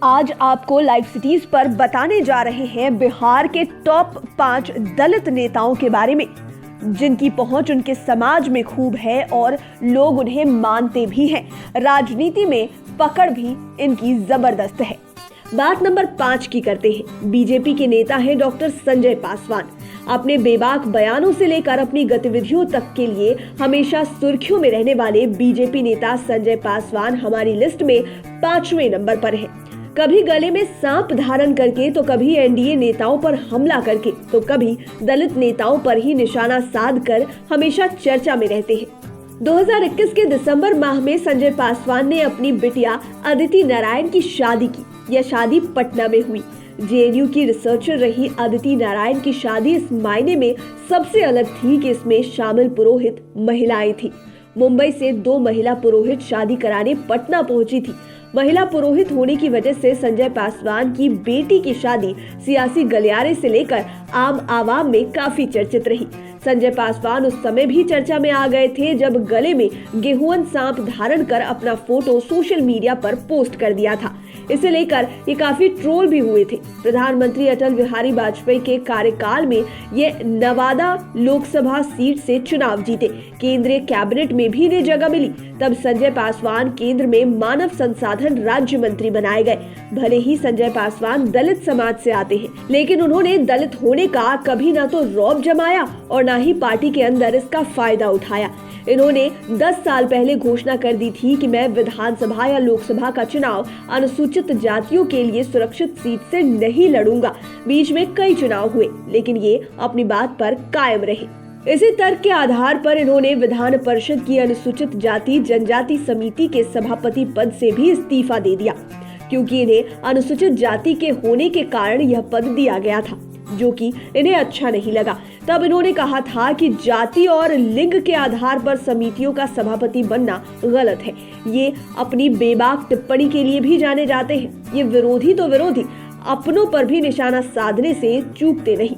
आज आपको live cities पर बताने जा रहे हैं बिहार के टॉप 5 दलित नेताओं के बारे में, जिनकी पहुंच उनके समाज में खूब है और लोग उन्हें मानते भी हैं। राजनीति में पकड़ भी इनकी जबरदस्त है। बात नंबर 5 की करते हैं। बीजेपी के नेता हैं डॉक्टर संजय पासवान। अपने बेबाक बयानों से लेकर अपनी गतिविधियों तक के लिए हमेशा सुर्खियों में रहने वाले बीजेपी नेता संजय पासवान हमारी लिस्ट में 5वें नंबर पर हैं। कभी गले में सांप धारण करके तो कभी एनडीए नेताओं पर हमला करके तो कभी दलित नेताओं पर ही निशाना साध कर हमेशा चर्चा में रहते हैं। 2021 के दिसंबर माह में संजय पासवान ने अपनी बिटिया अदिति नारायण की शादी की। यह शादी पटना में हुई। जेएनयू की रिसर्चर रही अदिति नारायण की शादी इस मायने में सबसे अलग थी कि इसमें शामिल पुरोहित महिलाएं थी। मुंबई से 2 महिला पुरोहित शादी कराने पटना पहुंची थी। महिला पुरोहित होने की वजह से संजय पासवान की बेटी की शादी सियासी गलियारे से लेकर आम आवाम में काफी चर्चित रही। संजय पासवान उस समय भी चर्चा में आ गए थे जब गले में गेहूं सांप धारण कर अपना फोटो सोशल मीडिया पर पोस्ट कर दिया था। इसे लेकर ये काफी ट्रोल भी हुए थे। प्रधानमंत्री अटल बिहारी वाजपेयी के कार्यकाल में ये नवादा लोकसभा सीट से चुनाव जीते। केंद्रीय कैबिनेट में भी इन्हें जगह मिली। तब संजय पासवान केंद्र में मानव संसाधन राज्य मंत्री बनाए गए। भले ही संजय पासवान दलित समाज से आते हैं, लेकिन उन्होंने दलित होने का कभी ना तो रौब जमाया और ना ही पार्टी के अंदर इसका फायदा उठाया। इन्होंने 10 साल पहले घोषणा कर दी थी कि मैं विधानसभा या लोकसभा का चुनाव अनुसूचित जातियों के लिए सुरक्षित सीट से नहीं लड़ूंगा। बीच में कई चुनाव हुए, लेकिन ये अपनी बात पर कायम रहे। इसी तर्क के आधार पर इन्होंने विधान परिषद की अनुसूचित जाति जनजाति समिति के सभापति पद से भी इस्तीफा दे दिया, क्योंकि इन्हें अनुसूचित जाति के होने के कारण यह पद दिया गया था, जो कि इन्हें अच्छा नहीं लगा। तब इन्होंने कहा था कि जाति और लिंग के आधार पर समितियों का सभापति बनना गलत है। ये अपनी बेबाक टिप्पणी के लिए भी जाने जाते हैं। ये विरोधी तो विरोधी, अपनों पर भी निशाना साधने से चूकते नहीं।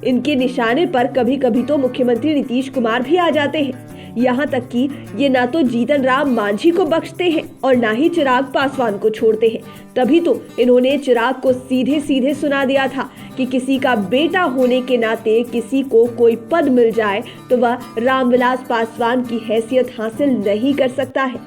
इनके निशाने पर कभी कभी तो मुख्यमंत्री नीतीश कुमार भी आ जाते हैं। यहाँ तक कि ये ना तो जीतन राम मांझी को बख्शते हैं और ना ही चिराग पासवान को छोड़ते हैं। तभी तो इन्होंने चिराग को सीधे सीधे सुना दिया था कि किसी का बेटा होने के नाते किसी को कोई पद मिल जाए तो वह रामविलास पासवान की हैसियत हासिल नहीं कर सकता है।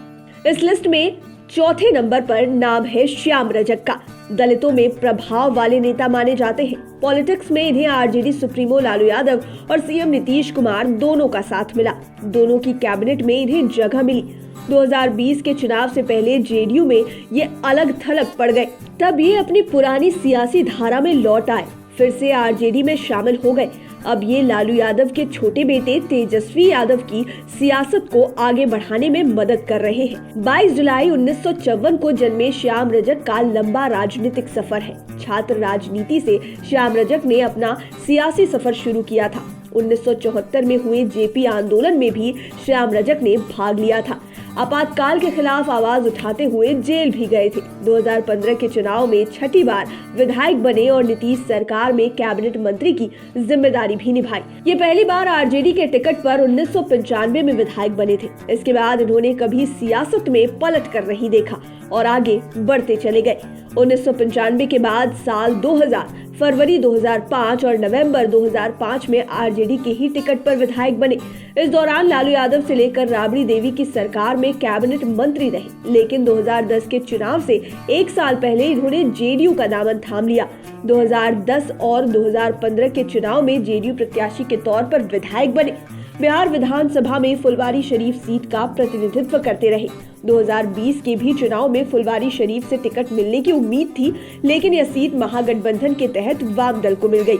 इस लिस्ट में 4थे नंबर पर नाम है श्याम रजक का। दलितों में प्रभाव वाले नेता माने जाते हैं। पॉलिटिक्स में इन्हें आरजेडी सुप्रीमो लालू यादव और सीएम नीतीश कुमार दोनों का साथ मिला। दोनों की कैबिनेट में इन्हें जगह मिली। 2020 के चुनाव से पहले जेडीयू में ये अलग थलग पड़ गए। तब ये अपनी पुरानी सियासी धारा में लौट आए, फिर से आरजेडी में शामिल हो गए। अब ये लालू यादव के छोटे बेटे तेजस्वी यादव की सियासत को आगे बढ़ाने में मदद कर रहे हैं। 22 जुलाई 1954 को जन्मे श्याम रजक का लंबा राजनीतिक सफर है। छात्र राजनीति से श्याम रजक ने अपना सियासी सफर शुरू किया था। 1974 में हुए जेपी आंदोलन में भी श्याम रजक ने भाग लिया था। आपातकाल के खिलाफ आवाज उठाते हुए जेल भी गए थे। 2015 के चुनाव में 6ठी बार विधायक बने और नीतीश सरकार में कैबिनेट मंत्री की जिम्मेदारी भी निभाई। ये पहली बार आरजेडी के टिकट पर 1995 में विधायक बने थे। इसके बाद इन्होंने कभी सियासत में पलट कर नहीं देखा और आगे बढ़ते चले गए। 1995 के बाद साल 2000, फरवरी 2005 और नवंबर 2005 में आरजेडी के ही टिकट पर विधायक बने। इस दौरान लालू यादव से लेकर राबड़ी देवी की सरकार में कैबिनेट मंत्री रहे, लेकिन 2010 के चुनाव से 1 साल पहले इन्होंने जेडीयू का दामन थाम लिया। 2010 और 2015 के चुनाव में जेडीयू प्रत्याशी के तौर पर विधायक बने। बिहार विधानसभा में फुलवारी शरीफ सीट का प्रतिनिधित्व करते रहे। 2020 के भी चुनाव में फुलवारी शरीफ से टिकट मिलने की उम्मीद थी, लेकिन यह सीट महागठबंधन के तहत वाम दल को मिल गई।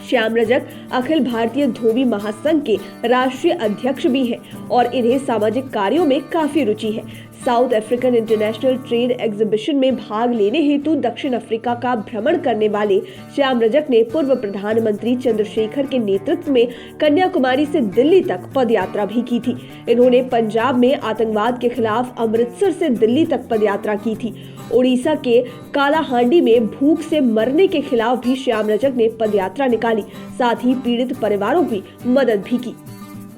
श्याम रजक अखिल भारतीय धोबी महासंघ के राष्ट्रीय अध्यक्ष भी हैं और इन्हें सामाजिक कार्यों में काफी रुचि है। South African international trade exhibition में भाग लेने हेतु दक्षिण अफ्रीका का भ्रमण करने वाले श्याम रजक ने पूर्व प्रधानमंत्री चंद्रशेखर के नेतृत्व में कन्याकुमारी से दिल्ली तक पदयात्रा भी की थी। इन्होंने पंजाब में आतंकवाद के खिलाफ अमृतसर से दिल्ली तक पदयात्रा की थी। उड़ीसा के कालाहांडी में भूख से मरने के खिलाफ भी श्याम रजक ने पदयात्रा निकाली। साथ ही पीड़ित परिवारों की मदद भी की।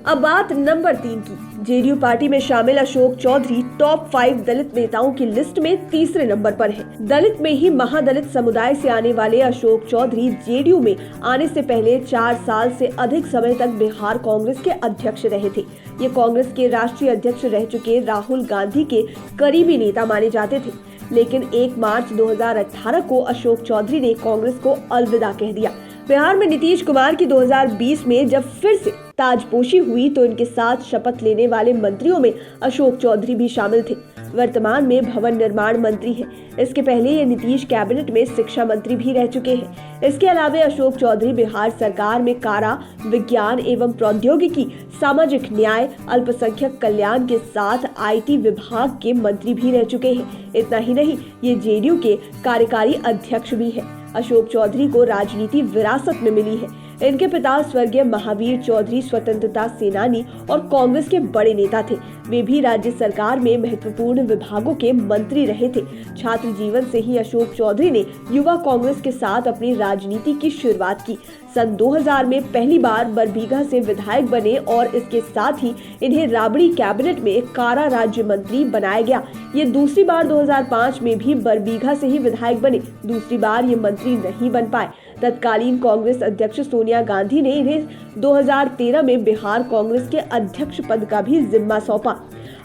अब बात नंबर 3 की। जेडीयू पार्टी में शामिल अशोक चौधरी टॉप 5 दलित नेताओं की लिस्ट में तीसरे नंबर पर है। दलित में ही महादलित समुदाय से आने वाले अशोक चौधरी जेडीयू में आने से पहले 4 साल से अधिक समय तक बिहार कांग्रेस के अध्यक्ष रहे थे। ये कांग्रेस के राष्ट्रीय अध्यक्ष रह चुके राहुल गांधी के करीबी नेता माने जाते थे, लेकिन 1 मार्च 2018 को अशोक चौधरी ने कांग्रेस को अलविदा कह दिया। बिहार में नीतीश कुमार की 2020 में जब फिर से ताजपोशी हुई तो इनके साथ शपथ लेने वाले मंत्रियों में अशोक चौधरी भी शामिल थे। वर्तमान में भवन निर्माण मंत्री हैं। इसके पहले ये नीतीश कैबिनेट में शिक्षा मंत्री भी रह चुके हैं। इसके अलावा अशोक चौधरी बिहार सरकार में कारा, विज्ञान एवं प्रौद्योगिकी, सामाजिक न्याय, अल्पसंख्यक कल्याण के साथ IT विभाग के मंत्री भी रह चुके हैं। इतना ही नहीं, ये जेडीयू के कार्यकारी अध्यक्ष भी हैं। अशोक चौधरी को राजनीति विरासत में मिली है। इनके पिता स्वर्गीय महावीर चौधरी स्वतंत्रता सेनानी और कांग्रेस के बड़े नेता थे। वे भी राज्य सरकार में महत्वपूर्ण विभागों के मंत्री रहे थे। छात्र जीवन से ही अशोक चौधरी ने युवा कांग्रेस के साथ अपनी राजनीति की शुरुआत की। सन 2000 में पहली बार बरबीघा से विधायक बने और इसके साथ ही इन्हें राबड़ी कैबिनेट में कारा राज्य मंत्री बनाया गया। ये दूसरी बार 2005 में भी बरबीघा से ही विधायक बने। दूसरी बार ये मंत्री नहीं बन पाए। तत्कालीन कांग्रेस अध्यक्ष सोनिया गांधी ने इन्हें 2013 में बिहार कांग्रेस के अध्यक्ष पद का भी जिम्मा सौंपा।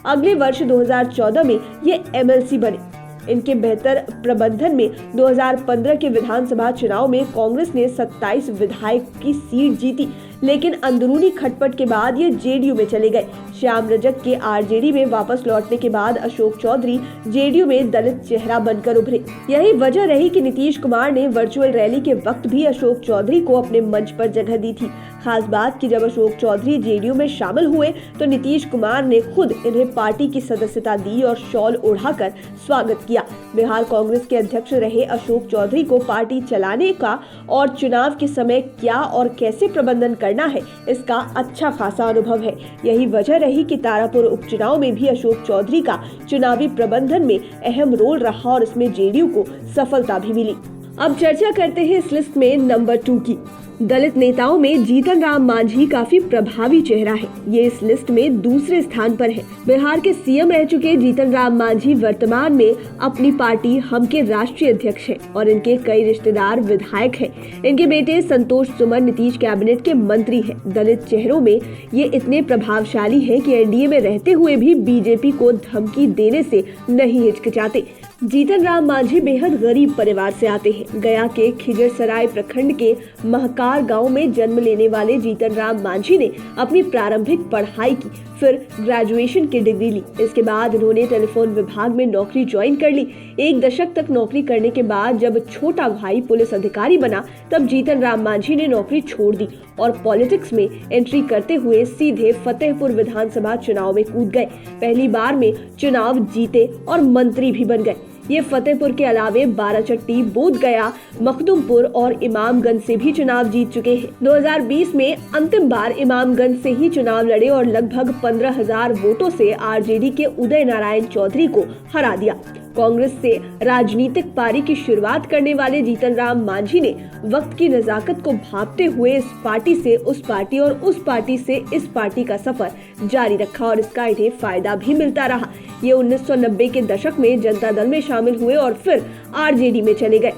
अगले वर्ष 2014 में ये MLC बने। इनके बेहतर प्रबंधन में 2015 के विधानसभा चुनाव में कांग्रेस ने 27 विधायक की सीट जीती, लेकिन अंदरूनी खटपट के बाद ये जेडीयू में चले गए। श्याम रजक के आरजेडी में वापस लौटने के बाद अशोक चौधरी जेडीयू में दलित चेहरा बनकर उभरे। यही वजह रही कि नीतीश कुमार ने वर्चुअल रैली के वक्त भी अशोक चौधरी को अपने मंच पर जगह दी थी। खास बात कि जब अशोक चौधरी जेडीयू में शामिल हुए तो नीतीश कुमार ने खुद इन्हें पार्टी की सदस्यता दी और शॉल ओढ़ाकर स्वागत किया। बिहार कांग्रेस के अध्यक्ष रहे अशोक चौधरी को पार्टी चलाने का और चुनाव के समय क्या और कैसे प्रबंधन करना है, इसका अच्छा खासा अनुभव है। यही वजह रही कि तारापुर उपचुनाव में भी अशोक चौधरी का चुनावी प्रबंधन में अहम रोल रहा और इसमें जेडीयू को सफलता भी मिली। अब चर्चा करते हैं इस लिस्ट में नंबर 2 की। दलित नेताओं में जीतन राम मांझी काफी प्रभावी चेहरा है। ये इस लिस्ट में दूसरे स्थान पर है। बिहार के सीएम रह चुके जीतन राम मांझी वर्तमान में अपनी पार्टी हम के राष्ट्रीय अध्यक्ष हैं और इनके कई रिश्तेदार विधायक हैं। इनके बेटे संतोष सुमन नीतीश कैबिनेट के मंत्री हैं। दलित चेहरों में ये इतने प्रभावशाली हैं कि एनडीए में रहते हुए भी बीजेपी को धमकी देने से नहीं हिचकिचाते। जीतन राम मांझी बेहद गरीब परिवार से आते हैं। गया के खिजरसराय प्रखंड के महकार गांव में जन्म लेने वाले जीतन राम मांझी ने अपनी प्रारंभिक पढ़ाई की, फिर ग्रेजुएशन की डिग्री ली। इसके बाद उन्होंने टेलीफोन विभाग में नौकरी ज्वाइन कर ली। 1 दशक तक नौकरी करने के बाद जब छोटा भाई पुलिस अधिकारी बना, तब जीतन राम मांझी ने नौकरी छोड़ दी और पॉलिटिक्स में एंट्री करते हुए सीधे फतेहपुर विधानसभा चुनाव में कूद गए। पहली बार में चुनाव जीते और मंत्री भी बन गए। ये फतेहपुर के अलावे बाराचट्टी, बोधगया, मखदुमपुर और इमामगंज से भी चुनाव जीत चुके हैं। 2020 में अंतिम बार इमामगंज से ही चुनाव लड़े और लगभग 15,000 वोटों से आरजेडी के उदय नारायण चौधरी को हरा दिया। कांग्रेस से राजनीतिक पारी की शुरुआत करने वाले जीतन राम मांझी ने वक्त की नजाकत को भांपते हुए इस पार्टी से उस पार्टी और उस पार्टी से इस पार्टी का सफर जारी रखा और इसका इन्हें फायदा भी मिलता रहा। ये 1990 के दशक में जनता दल में शामिल हुए और फिर आरजेडी में चले गए।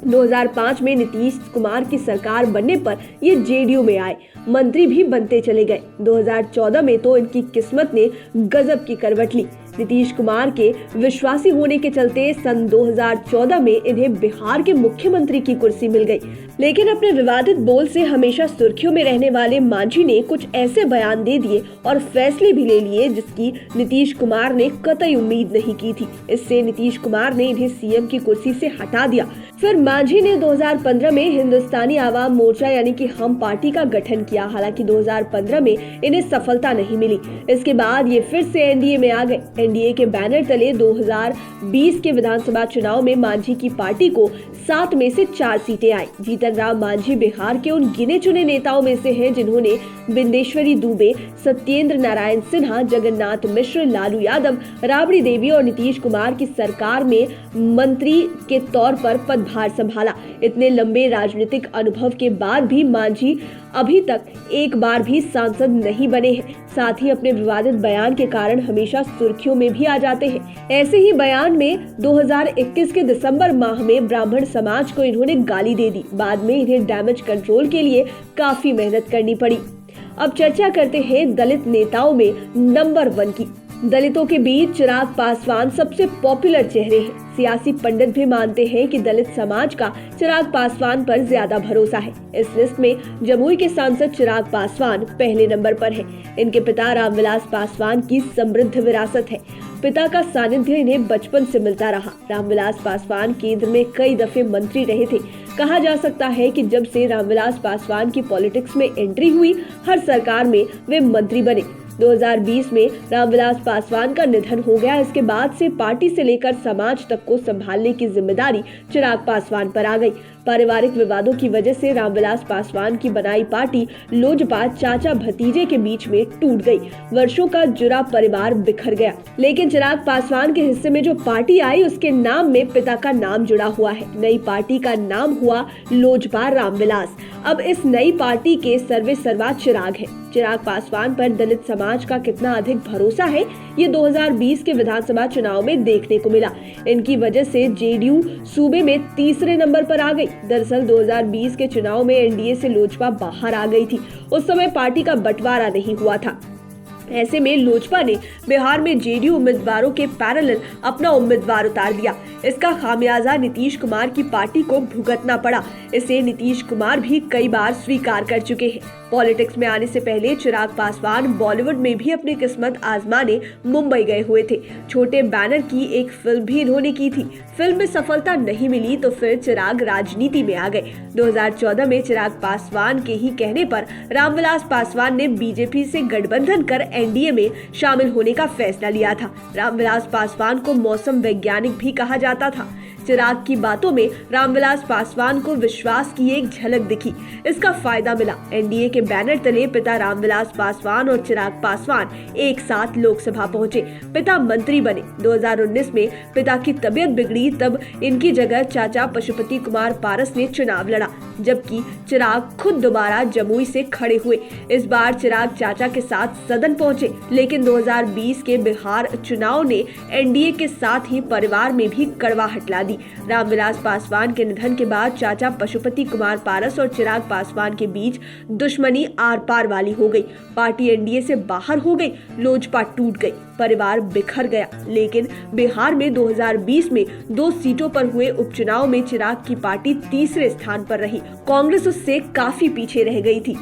2005 में नीतीश कुमार की सरकार बनने पर ये जेडीयू में आए, मंत्री भी बनते चले गए। 2014 में तो इनकी किस्मत ने गजब की करवट ली। नीतीश कुमार के विश्वासी होने के चलते सन 2014 में इन्हें बिहार के मुख्यमंत्री की कुर्सी मिल गई। लेकिन अपने विवादित बोल से हमेशा सुर्खियों में रहने वाले मांझी ने कुछ ऐसे बयान दे दिए और फैसले भी ले लिए जिसकी नीतीश कुमार ने कतई उम्मीद नहीं की थी। इससे नीतीश कुमार ने इन्हें सीएम की कुर्सी से हटा दिया। फिर मांझी ने 2015 में हिंदुस्तानी आवाम मोर्चा यानी कि हम पार्टी का गठन किया। हालांकि 2015 में इन्हें सफलता नहीं मिली। इसके बाद ये फिर से एनडीए में आ गए। एनडीए के बैनर तले 2020 के विधानसभा चुनाव में मांझी की पार्टी को 7 में से 4 सीटें आई। जीतन राम मांझी बिहार के उन गिने चुने नेताओं में से हैं जिन्होंने बिंदेश्वरी दुबे, सत्येंद्र नारायण सिन्हा, जगन्नाथ मिश्र, लालू यादव, राबड़ी देवी और नीतीश कुमार की सरकार में मंत्री के तौर पर पदभार संभाला। इतने लंबे राजनीतिक अनुभव के बाद भी मांझी अभी तक एक बार भी सांसद नहीं बने हैं। साथ ही अपने विवादित बयान के कारण हमेशा सुर्खियों में भी आ जाते हैं। ऐसे ही बयान में 2021 के दिसंबर माह में ब्राह्मण समाज को इन्होंने गाली दे दी। बाद में इन्हें डैमेज कंट्रोल के लिए काफी मेहनत करनी पड़ी। अब चर्चा करते हैं दलित नेताओं में नंबर 1 की। दलितों के बीच चिराग पासवान सबसे पॉपुलर चेहरे हैं। सियासी पंडित भी मानते हैं कि दलित समाज का चिराग पासवान पर ज्यादा भरोसा है। इस लिस्ट में जमुई के सांसद चिराग पासवान पहले नंबर पर है। इनके पिता रामविलास पासवान की समृद्ध विरासत है। पिता का सानिध्य इन्हें बचपन से मिलता रहा। रामविलास पासवान केंद्र में कई दफे मंत्री रहे थे। कहा जा सकता है कि जब से रामविलास पासवान की पॉलिटिक्स में एंट्री हुई, हर सरकार में वे मंत्री बने। 2020 में रामविलास पासवान का निधन हो गया। इसके बाद से पार्टी से लेकर समाज तक को संभालने की जिम्मेदारी चिराग पासवान पर आ गई। पारिवारिक विवादों की वजह से रामविलास पासवान की बनाई पार्टी लोजपा चाचा भतीजे के बीच में टूट गई। वर्षों का जुड़ा परिवार बिखर गया। लेकिन चिराग पासवान के हिस्से में जो पार्टी आई, उसके नाम में पिता का नाम जुड़ा हुआ है। नई पार्टी का नाम हुआ लोजपा रामविलास। अब इस नई पार्टी के सर्वे सर्वा चिराग है। चिराग पासवान पर दलित समाज का कितना अधिक भरोसा है, ये 2020 के विधानसभा चुनाव में देखने को मिला। इनकी वजह से जेडीयू सूबे में तीसरे नंबर पर आ गई। दरअसल 2020 के चुनाव में एनडीए से लोजपा बाहर आ गई थी। उस समय पार्टी का बंटवारा नहीं हुआ था। ऐसे में लोजपा ने बिहार में जेडीयू उम्मीदवारों के पैरेलल अपना उम्मीदवार उतार दिया। इसका खामियाजा नीतीश कुमार की पार्टी को भुगतना पड़ा। इसे नीतीश कुमार भी कई बार स्वीकार कर चुके हैं। पॉलिटिक्स में आने से पहले चिराग पासवान बॉलीवुड में भी अपनी किस्मत आजमाने मुंबई गए हुए थे। छोटे बैनर की एक फिल्म भी इन्होंने की थी। फिल्म में सफलता नहीं मिली तो फिर चिराग राजनीति में आ गए। 2014 में चिराग पासवान के ही कहने पर रामविलास पासवान ने बीजेपी से गठबंधन कर एनडीए में शामिल होने का फैसला लिया था। रामविलास पासवान को मौसम वैज्ञानिक भी कहा जाता था। चिराग की बातों में रामविलास पासवान को विश्वास की एक झलक दिखी। इसका फायदा मिला। एनडीए के बैनर तले पिता रामविलास पासवान और चिराग पासवान एक साथ लोकसभा पहुंचे। पिता मंत्री बने। 2019 में पिता की तबीयत बिगड़ी, तब इनकी जगह चाचा पशुपति कुमार पारस ने चुनाव लड़ा, जबकि चिराग खुद दोबारा जमुई से खड़े हुए। इस बार चिराग चाचा के साथ सदन पहुंचे, लेकिन 2020 के बिहार चुनाव ने एनडीए के साथ ही परिवार में भी कड़वाहट ला दी। रामविलास पासवान के निधन के बाद चाचा पशुपति कुमार पारस और चिराग पासवान के बीच दुश्मनी आर पार वाली हो गई। पार्टी एनडीए से बाहर हो गई, लोजपा टूट गई, परिवार बिखर गया। लेकिन बिहार में 2020 में 2 सीटों पर हुए उपचुनाव में चिराग की पार्टी तीसरे स्थान पर रही। कांग्रेस उससे काफी पीछे रह गई थी।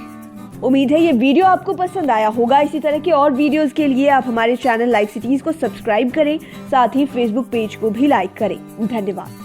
उम्मीद है ये वीडियो आपको पसंद आया होगा। इसी तरह के और वीडियोस के लिए आप हमारे चैनल लाइव सिटीज को सब्सक्राइब करें, साथ ही फेसबुक पेज को भी लाइक करें। धन्यवाद।